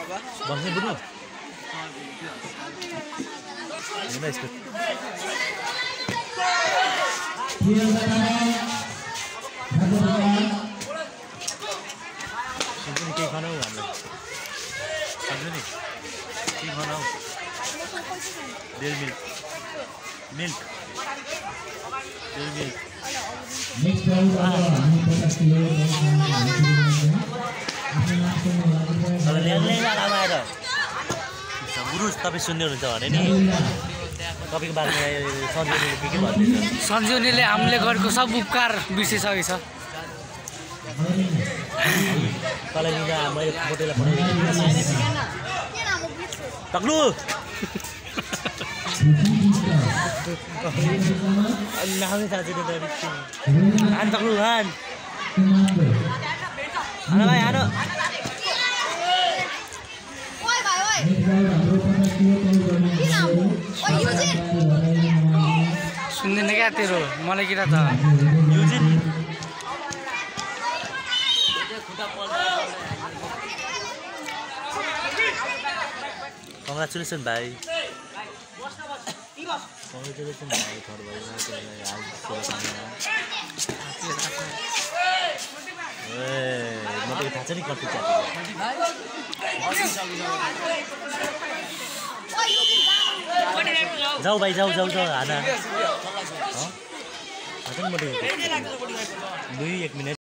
बस्ने बुढो हैन यसको सुन्नु के खानु हामीलाई सम्झ्नु नि के खानु डेल मिल्क मिल्क डेल मिल्क नेक्स्ट राउन्ड हामी 50 किलो गुरुज तपाईँ सुन्दै हुनुहुन्छ भने नि तपाईँको बारेमा सञ्जीवनीले के भन्दैछ सञ्जीवनीले हामीले गरेको सब उपकार बिर्सिसकेछ तँलाई लिँदा मैले फोटोलाई पठाइदिएँ तक्लु नामै थाहा छैन हान तक्लु हान हान भाइ हान सुन्दैन क्या तेरो मलाई किरा त युजिन कङ्ग्रेचुलेसन भाइ कङ्ग्रेचुलेसन भाइ थर्ड भाइ म त थाहा छ नि कति जाऊ भाइ जाऊ जाऊ जाऊ हाना 2 1 मिनट